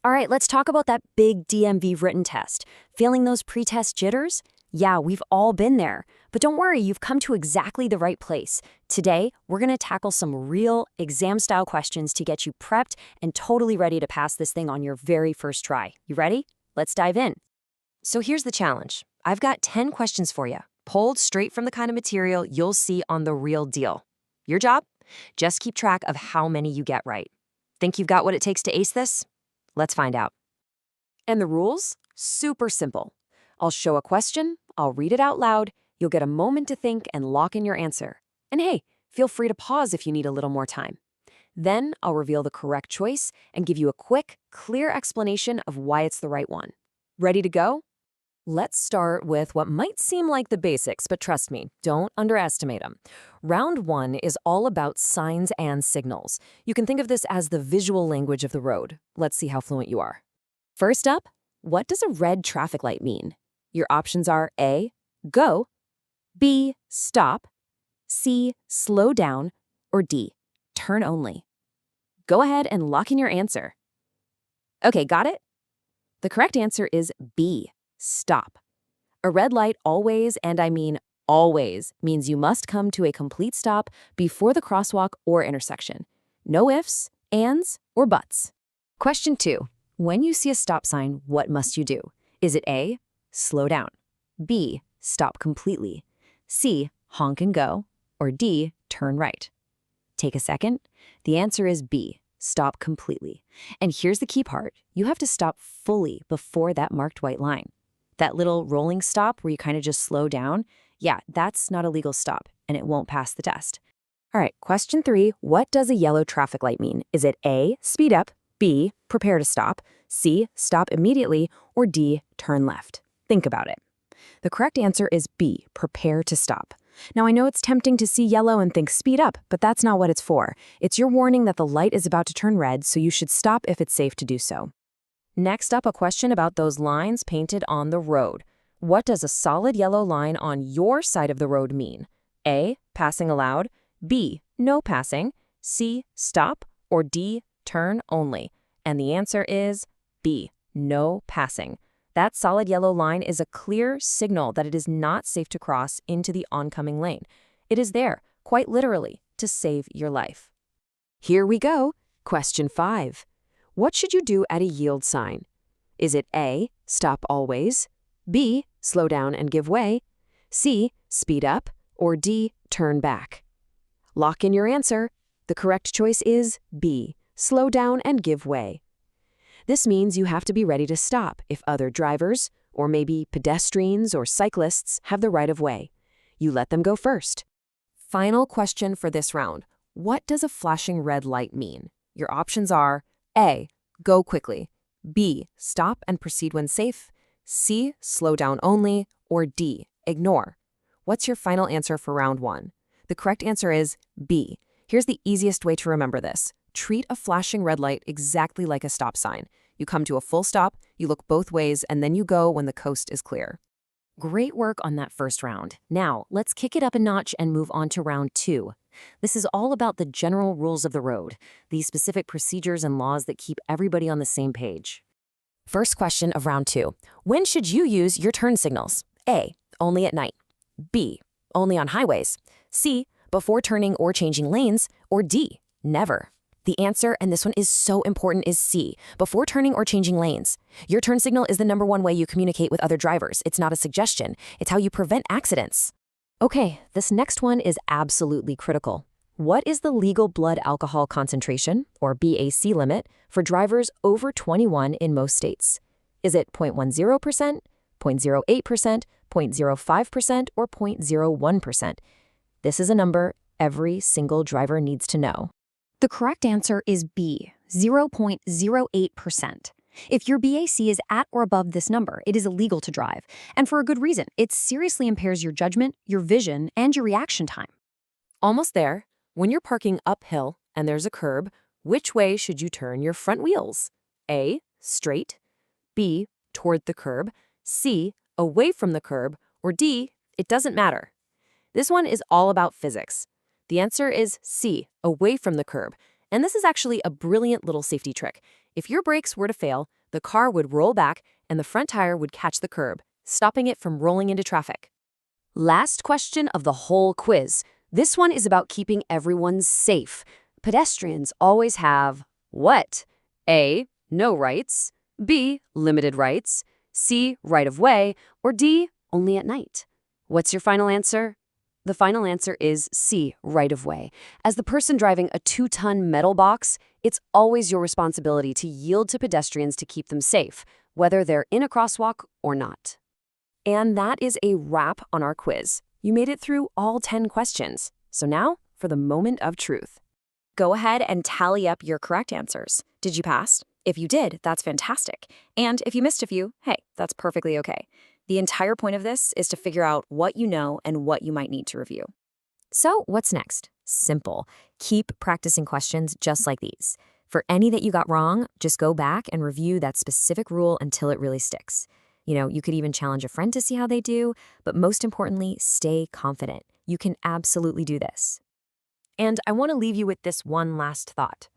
All right, let's talk about that big DMV written test. Feeling those pre-test jitters? Yeah, we've all been there. But don't worry, you've come to exactly the right place. Today, we're going to tackle some real exam-style questions to get you prepped and totally ready to pass this thing on your very first try. You ready? Let's dive in. So here's the challenge. I've got 10 questions for you, pulled straight from the kind of material you'll see on The Real Deal. Your job? Just keep track of how many you get right. Think you've got what it takes to ace this? Let's find out. And the rules? Super simple. I'll show a question, I'll read it out loud, you'll get a moment to think and lock in your answer. And hey, feel free to pause if you need a little more time. Then I'll reveal the correct choice and give you a quick, clear explanation of why it's the right one. Ready to go? Let's start with what might seem like the basics, but trust me, don't underestimate them. Round 1 is all about signs and signals. You can think of this as the visual language of the road. Let's see how fluent you are. First up, what does a red traffic light mean? Your options are A, go, B, stop, C, slow down, or D, turn only. Go ahead and lock in your answer. Okay, got it? The correct answer is B, stop. A red light always, and I mean always, means you must come to a complete stop before the crosswalk or intersection. No ifs, ands, or buts. Question 2. When you see a stop sign, what must you do? Is it A, slow down, B, stop completely, C, honk and go, or D, turn right? Take a second. The answer is B, stop completely. And here's the key part. You have to stop fully before that marked white line. That little rolling stop where you kind of just slow down, yeah, that's not a legal stop, and it won't pass the test. All right, question 3, what does a yellow traffic light mean? Is it A, speed up, B, prepare to stop, C, stop immediately, or D, turn left? Think about it. The correct answer is B, prepare to stop. Now, I know it's tempting to see yellow and think speed up, but that's not what it's for. It's your warning that the light is about to turn red, so you should stop if it's safe to do so. Next up, a question about those lines painted on the road. What does a solid yellow line on your side of the road mean? A, passing allowed, B, no passing, C, stop, or D, turn only. And the answer is B, no passing. That solid yellow line is a clear signal that it is not safe to cross into the oncoming lane. It is there, quite literally, to save your life. Here we go. Question 5. What should you do at a yield sign? Is it A, stop always, B, slow down and give way, C, speed up, or D, turn back? Lock in your answer. The correct choice is B, slow down and give way. This means you have to be ready to stop if other drivers, or maybe pedestrians or cyclists, have the right of way. You let them go first. Final question for this round. What does a flashing red light mean? Your options are A, go quickly, B, stop and proceed when safe, C, slow down only, or D, ignore. What's your final answer for round 1? The correct answer is B. Here's the easiest way to remember this. Treat a flashing red light exactly like a stop sign. You come to a full stop, you look both ways, and then you go when the coast is clear. Great work on that first round. Now, let's kick it up a notch and move on to round 2. This is all about the general rules of the road, the specific procedures and laws that keep everybody on the same page. First question of round 2. When should you use your turn signals? A, only at night. B, only on highways. C, before turning or changing lanes. Or D, never. The answer, and this one is so important, is C, before turning or changing lanes. Your turn signal is the #1 way you communicate with other drivers. It's not a suggestion. It's how you prevent accidents. Okay, this next one is absolutely critical. What is the legal blood alcohol concentration, or BAC limit, for drivers over 21 in most states? Is it 0.10%, 0.08%, 0.05%, or 0.01%? This is a number every single driver needs to know. The correct answer is B, 0.08%. If your BAC is at or above this number, it is illegal to drive, and for a good reason. It seriously impairs your judgment, your vision, and your reaction time. Almost there. When you're parking uphill and there's a curb, which way should you turn your front wheels? A, straight, B, toward the curb, C, away from the curb, or D, it doesn't matter. This one is all about physics. The answer is C, away from the curb. And this is actually a brilliant little safety trick. If your brakes were to fail, the car would roll back and the front tire would catch the curb, stopping it from rolling into traffic. Last question of the whole quiz. This one is about keeping everyone safe. Pedestrians always have what? A. No rights. B. Limited rights. C. Right of way. Or D. Only at night. What's your final answer? The final answer is C. Right of way. As the person driving a 2-ton metal box, it's always your responsibility to yield to pedestrians to keep them safe, whether they're in a crosswalk or not. And that is a wrap on our quiz. You made it through all 10 questions. So now for the moment of truth. Go ahead and tally up your correct answers. Did you pass? If you did, that's fantastic. And if you missed a few, hey, that's perfectly okay. The entire point of this is to figure out what you know and what you might need to review. So what's next? Simple. Keep practicing questions just like these. For any that you got wrong, just go back and review that specific rule until it really sticks. You could even challenge a friend to see how they do, but most importantly, stay confident. You can absolutely do this. And I want to leave you with this one last thought.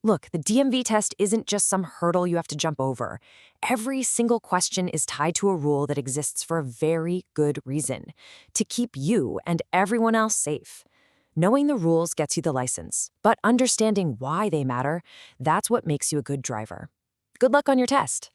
Look, the DMV test isn't just some hurdle you have to jump over. Every single question is tied to a rule that exists for a very good reason, to keep you and everyone else safe. Knowing the rules gets you the license, but understanding why they matter, that's what makes you a good driver. Good luck on your test.